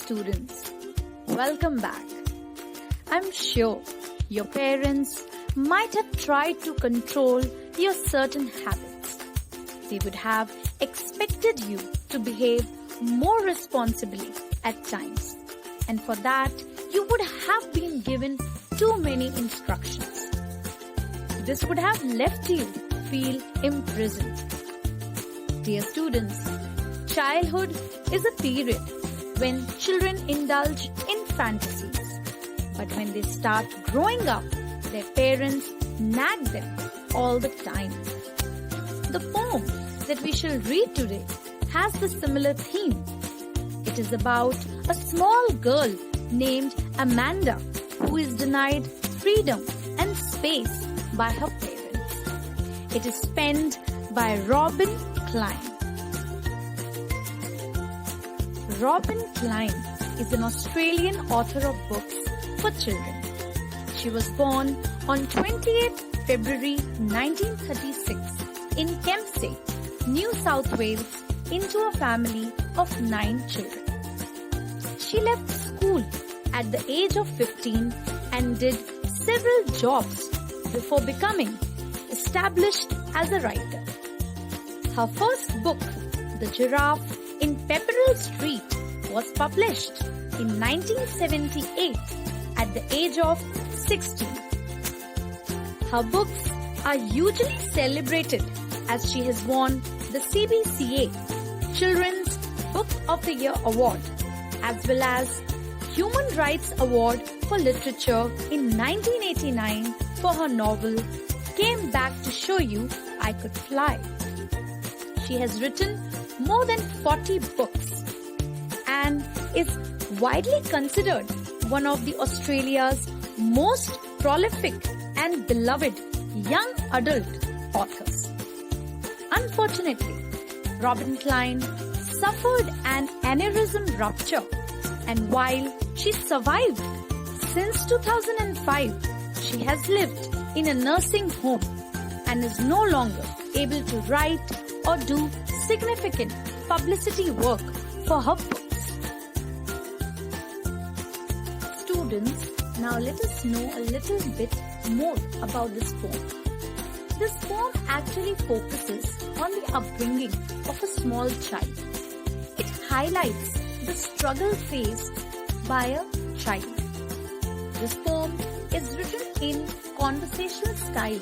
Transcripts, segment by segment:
students, welcome back. I'm sure your parents might have tried to control your certain habits. They would have expected you to behave more responsibly at times, and for that you would have been given too many instructions. This would have left you feel imprisoned. Dear students, childhood is a period when children indulge in fantasies. But when they start growing up, their parents nag them all the time. The poem that we shall read today has the similar theme. It is about a small girl named Amanda who is denied freedom and space by her parents. It is penned by Robin Klein. Robin Klein is an Australian author of books for children. She was born on 28th February 1936 in Kempsey, New South Wales, into a family of 9 children. She left school at the age of 15 and did several jobs before becoming established as a writer. Her first book, The Giraffe in Pepperell Street, was published in 1978 at the age of 16. Her books are usually celebrated as she has won the CBCA Children's Book of the Year Award as well as Human Rights Award for Literature in 1989 for her novel Came Back to Show You I Could Fly. She has written more than 40 books and is widely considered one of the Australia's most prolific and beloved young adult authors. Unfortunately, Robin Klein suffered an aneurysm rupture, and while she survived, since 2005, she has lived in a nursing home and is no longer able to write or do significant publicity work for her books. Students, now let us know a little bit more about this poem. This poem actually focuses on the upbringing of a small child. It highlights the struggle faced by a child. This poem is written in conversational style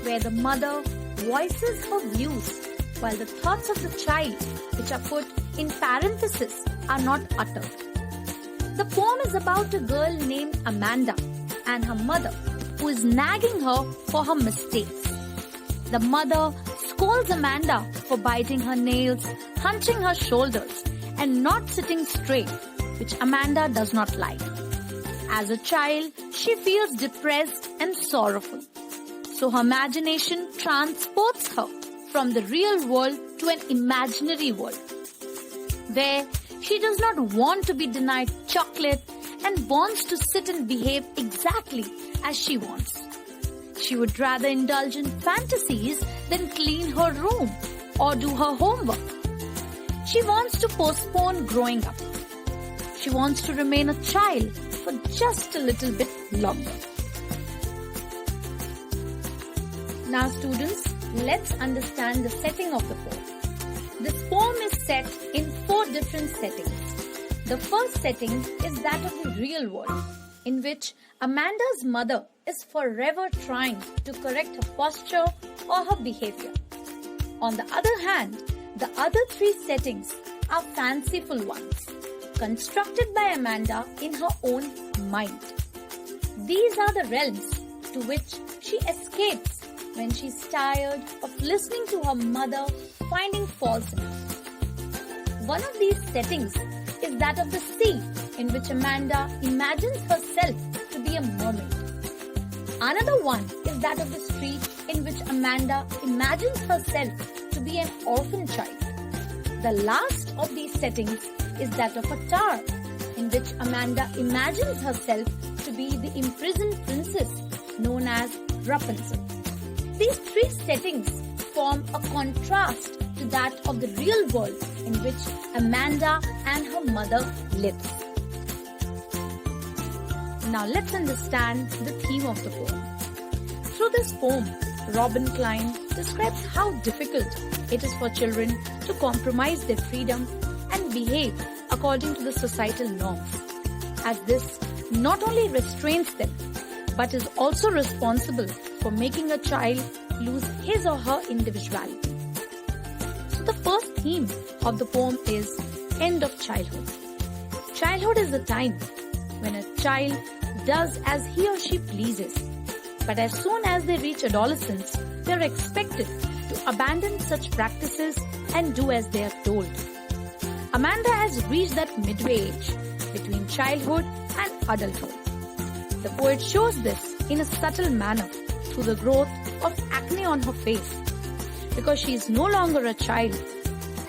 where the mother voices her views while the thoughts of the child, which are put in parentheses, are not uttered. The poem is about a girl named Amanda and her mother who is nagging her for her mistakes. The mother scolds Amanda for biting her nails, hunching her shoulders, and not sitting straight, which Amanda does not like. As a child, she feels depressed and sorrowful. So her imagination transports her from the real world to an imaginary world, where she does not want to be denied chocolate and wants to sit and behave exactly as she wants. She would rather indulge in fantasies than clean her room or do her homework. She wants to postpone growing up. She wants to remain a child for just a little bit longer. Now students, let's understand the setting of the poem. This poem is set in 4 different settings. The first setting is that of the real world, in which Amanda's mother is forever trying to correct her posture or her behavior. On the other hand, the other 3 settings are fanciful ones, constructed by Amanda in her own mind. These are the realms to which she escapes when she's tired of listening to her mother finding faults in her. One of these settings is that of the sea, in which Amanda imagines herself to be a mermaid. Another one is that of the street, in which Amanda imagines herself to be an orphan child. The last of these settings is that of a tower, in which Amanda imagines herself to be the imprisoned princess known as Rapunzel. These 3 settings form a contrast to that of the real world in which Amanda and her mother lives. Now let's understand the theme of the poem. Through this poem, Robin Klein describes how difficult it is for children to compromise their freedom and behave according to the societal norms, as this not only restrains them, but is also responsible for making a child lose his or her individuality. So the first theme of the poem is End of Childhood. Childhood is the time when a child does as he or she pleases. But as soon as they reach adolescence, they are expected to abandon such practices and do as they are told. Amanda has reached that midway age between childhood and adulthood. The poet shows this in a subtle manner through the growth of acne on her face, because she is no longer a child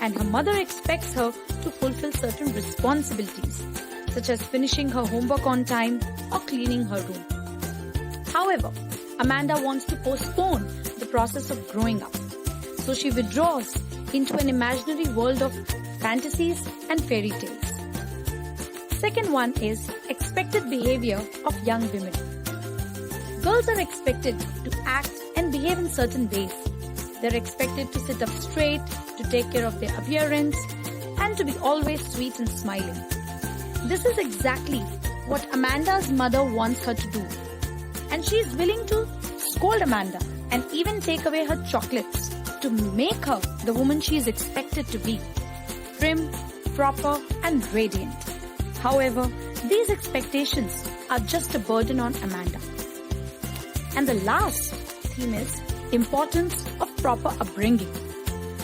and her mother expects her to fulfill certain responsibilities, such as finishing her homework on time or cleaning her room. However, Amanda wants to postpone the process of growing up, so she withdraws into an imaginary world of fantasies and fairy tales. Second one is expected behavior of young women. Girls are expected to act and behave in certain ways. They are expected to sit up straight, to take care of their appearance, and to be always sweet and smiling. This is exactly what Amanda's mother wants her to do. And she is willing to scold Amanda and even take away her chocolates to make her the woman she is expected to be, prim, proper, and radiant. However, these expectations are just a burden on Amanda. And the last theme is importance of proper upbringing.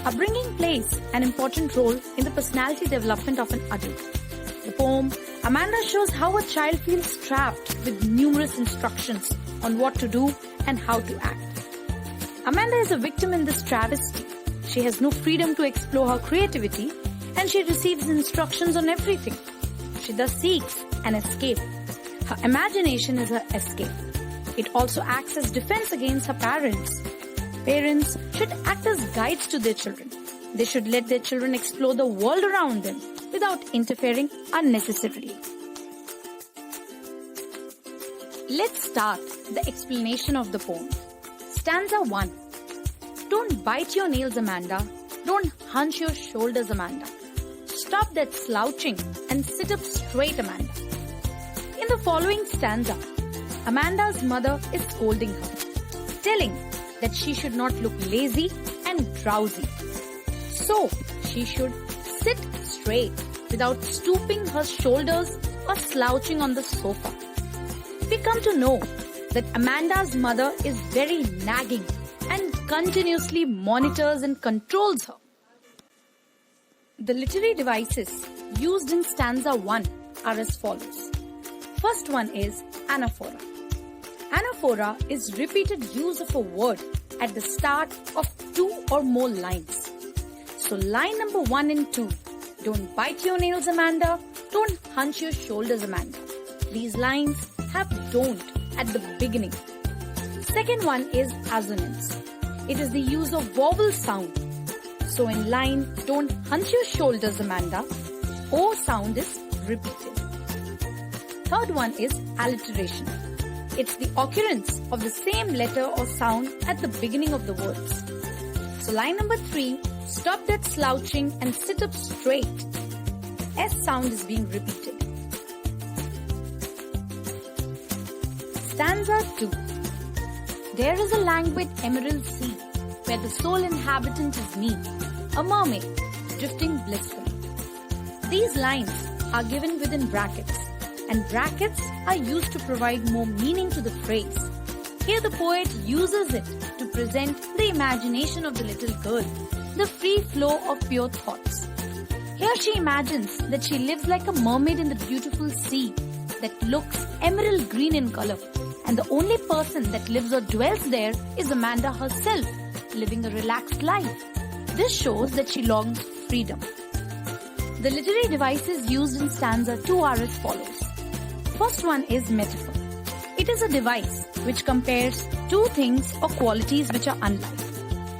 Upbringing plays an important role in the personality development of an adult. The poem, Amanda shows how a child feels trapped with numerous instructions on what to do and how to act. Amanda is a victim in this travesty. She has no freedom to explore her creativity and she receives instructions on everything. She thus seeks an escape. Her imagination is her escape. It also acts as defense against her parents. Parents should act as guides to their children. They should let their children explore the world around them without interfering unnecessarily. Let's start the explanation of the poem. Stanza 1. Don't bite your nails, Amanda. Don't hunch your shoulders, Amanda. Stop that slouching and sit up straight, Amanda. In the following stanza, Amanda's mother is scolding her, telling that she should not look lazy and drowsy. So, she should sit straight without stooping her shoulders or slouching on the sofa. We come to know that Amanda's mother is very nagging and continuously monitors and controls her. The literary devices used in stanza 1 are as follows. First one is anaphora. Anaphora is repeated use of a word at the start of 2 or more lines. So line number 1 and 2, don't bite your nails, Amanda. Don't hunch your shoulders, Amanda. These lines have don't at the beginning. Second one is assonance. It is the use of vowel sound. So in line, don't hunch your shoulders, Amanda, O sound is repeated. Third one is alliteration. It's the occurrence of the same letter or sound at the beginning of the words. So line number 3, stop that slouching and sit up straight. S sound is being repeated. Stanza 2. There is a languid emerald sea where the sole inhabitant is me, a mermaid, drifting blissfully. These lines are given within brackets, and brackets are used to provide more meaning to the phrase. Here the poet uses it to present the imagination of the little girl, the free flow of pure thoughts. Here she imagines that she lives like a mermaid in the beautiful sea that looks emerald green in color, and the only person that lives or dwells there is Amanda herself, living a relaxed life. This shows that she longs for freedom. The literary devices used in stanza 2 are as follows. First one is metaphor. It is a device which compares two things or qualities which are unlike.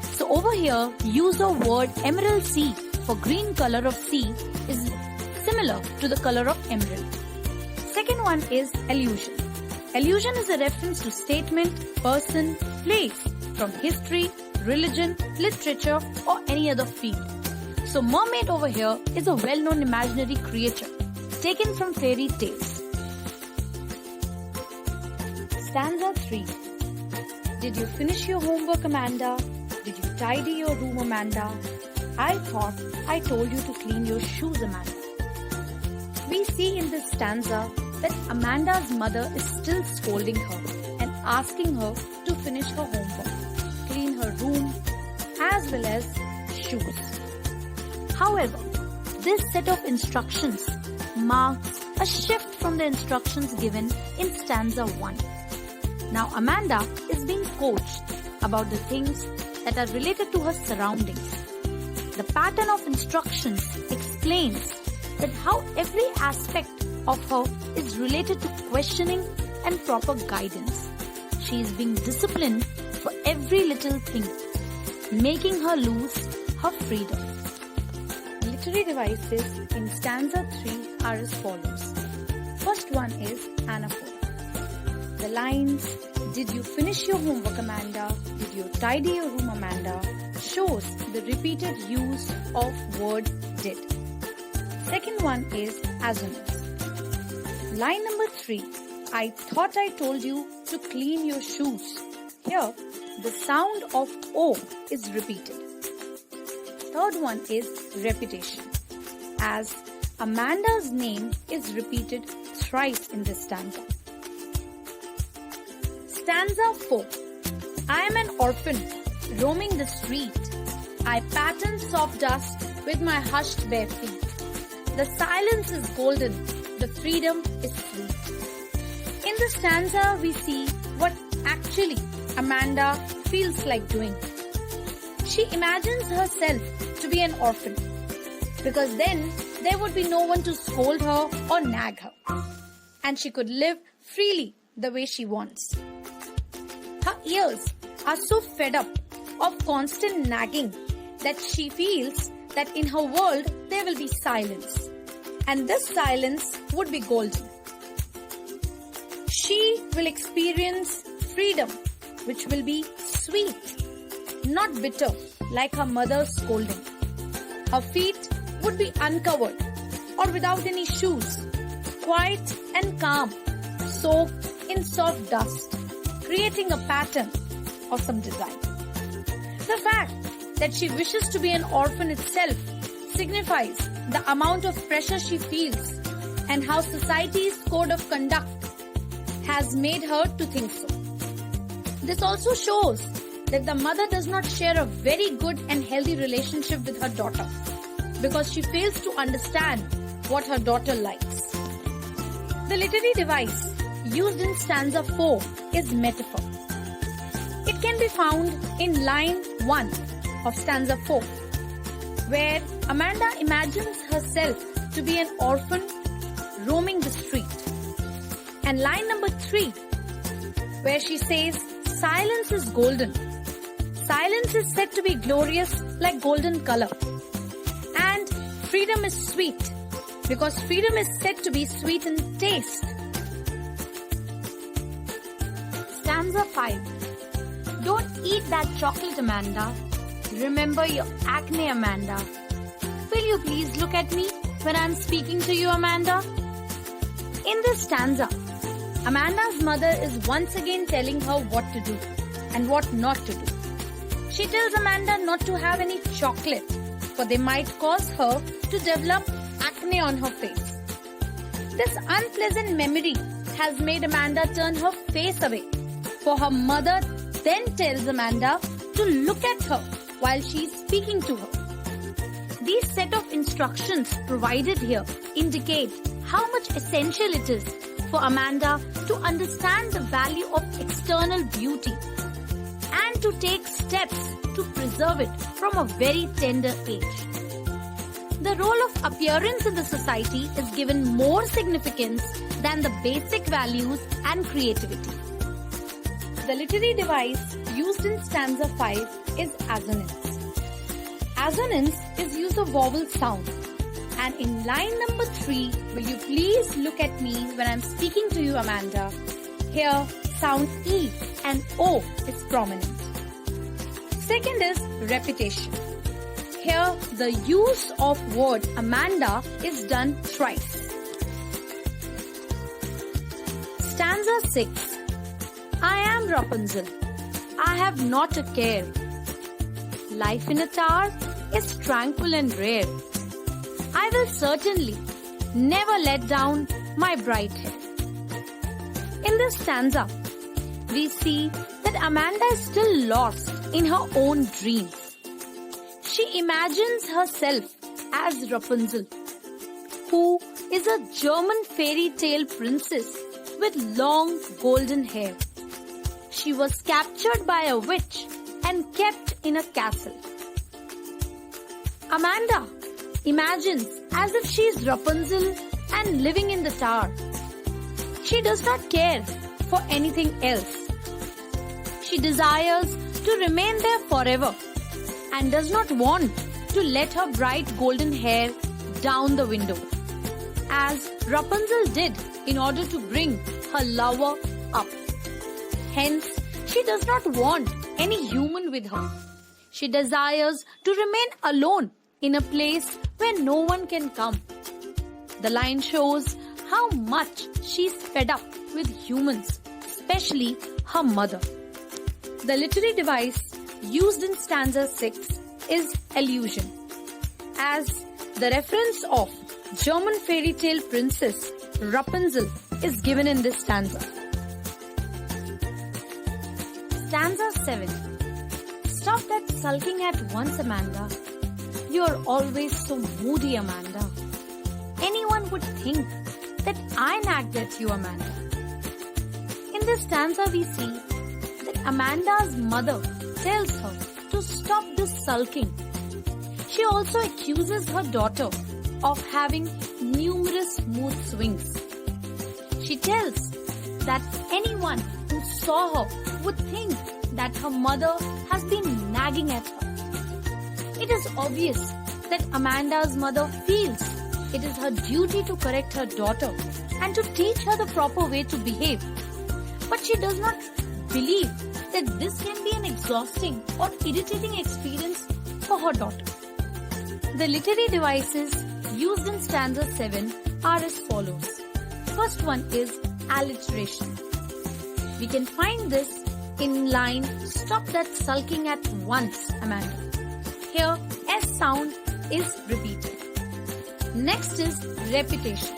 So over here, use of word emerald sea for green color of sea is similar to the color of emerald. Second one is allusion. Allusion is a reference to statement, person, place from history, religion, literature or any other field. So mermaid over here is a well-known imaginary creature taken from fairy tales. Stanza 3. Did you finish your homework, Amanda? Did you tidy your room, Amanda? I thought I told you to clean your shoes, Amanda. We see in this stanza that Amanda's mother is still scolding her and asking her to finish her homework, clean her room as well as shoes. However, this set of instructions marks a shift from the instructions given in stanza 1. Now Amanda is being coached about the things that are related to her surroundings. The pattern of instructions explains that how every aspect of her is related to questioning and proper guidance. She is being disciplined for every little thing, making her lose her freedom. Literary devices in stanza 3 are as follows. First one is anaphora. The lines, "Did you finish your homework, Amanda? Did you tidy your room, Amanda?" shows the repeated use of word did. Second one is assonance. Line number 3, "I thought I told you to clean your shoes." Here, the sound of O is repeated. Third one is repetition, as Amanda's name is repeated thrice in this stanza. Stanza 4. I am an orphan, roaming the street. I pattern soft dust with my hushed bare feet. The silence is golden, the freedom is sweet. In the stanza, we see what actually Amanda feels like doing. She imagines herself to be an orphan, because then there would be no one to scold her or nag her, and she could live freely the way she wants. Her ears are so fed up of constant nagging that she feels that in her world there will be silence, and this silence would be golden. She will experience freedom, which will be sweet, not bitter like her mother's scolding. Her feet would be uncovered or without any shoes, quiet and calm, soaked in soft dust, creating a pattern of some design. The fact that she wishes to be an orphan itself signifies the amount of pressure she feels and how society's code of conduct has made her to think so. This also shows that the mother does not share a very good and healthy relationship with her daughter, because she fails to understand what her daughter likes. The literary device used in stanza 4 is metaphor. It can be found in line 1 of stanza 4, where Amanda imagines herself to be an orphan roaming the street. And line number 3, where she says, "Silence is golden." Silence is said to be glorious like golden color. And freedom is sweet, because freedom is said to be sweet in taste. Stanza 5. Don't eat that chocolate, Amanda. Remember your acne, Amanda. Will you please look at me when I'm speaking to you, Amanda? In this stanza, Amanda's mother is once again telling her what to do and what not to do. She tells Amanda not to have any chocolate, for they might cause her to develop acne on her face. This unpleasant memory has made Amanda turn her face away, for her mother then tells Amanda to look at her while she is speaking to her. These set of instructions provided here indicate how much essential it is for Amanda to understand the value of external beauty and to take steps to preserve it from a very tender age. The role of appearance in the society is given more significance than the basic values and creativity. The literary device used in stanza 5 is assonance. Assonance is use of vowel sound. And in line number 3, will you please look at me when I'm speaking to you, Amanda? Here, sound E and O is prominent. Second is repetition. Here, the use of word Amanda is done thrice. Stanza 6. I am Rapunzel. I have not a care. Life in a tower is tranquil and rare. I will certainly never let down my bright hair. In this stanza, we see that Amanda is still lost in her own dreams. She imagines herself as Rapunzel, who is a German fairy tale princess with long golden hair. She was captured by a witch and kept in a castle. Amanda imagines as if she is Rapunzel and living in the tower. She does not care for anything else. She desires to remain there forever and does not want to let her bright golden hair down the window, as Rapunzel did in order to bring her lover up. Hence, she does not want any human with her. She desires to remain alone in a place where no one can come. The line shows how much she is fed up with humans, especially her mother. The literary device used in stanza 6 is allusion, as the reference of German fairy tale princess Rapunzel is given in this stanza. Stanza 7. Stop that sulking at once, Amanda. You are always so moody, Amanda. Anyone would think that I nagged at you, Amanda. In this stanza, we see that Amanda's mother tells her to stop this sulking. She also accuses her daughter of having numerous mood swings. She tells that anyone who saw her would think that her mother has been nagging at her. It is obvious that Amanda's mother feels it is her duty to correct her daughter and to teach her the proper way to behave. But she does not believe that this can be an exhausting or irritating experience for her daughter. The literary devices used in stanza 7 are as follows. First one is alliteration. We can find this in line, stop that sulking at once, Amanda. Here, S sound is repeated. Next is repetition.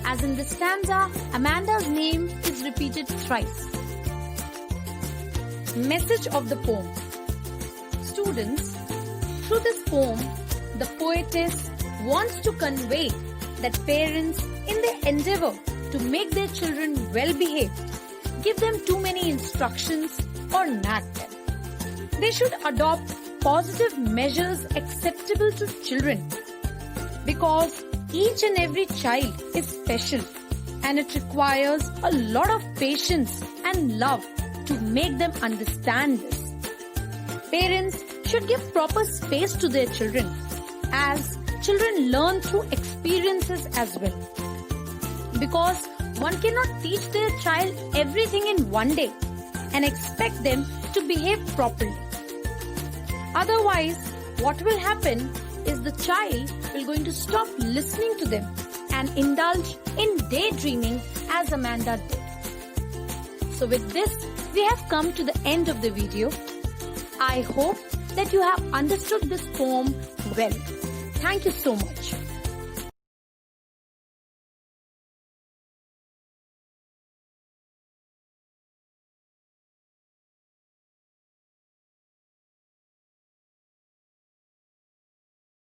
As in this stanza, Amanda's name is repeated thrice. Message of the poem. Students, through this poem, the poetess wants to convey that parents, in their endeavor to make their children well behaved, give them too many instructions or nag them. They should adopt positive measures acceptable to children, because each and every child is special and it requires a lot of patience and love to make them understand this. Parents should give proper space to their children, as children learn through experiences as well. Because one cannot teach their child everything in one day and expect them to behave properly. Otherwise, what will happen is the child will going to stop listening to them and indulge in daydreaming as Amanda did. So with this, we have come to the end of the video. I hope that you have understood this poem well. Thank you so much.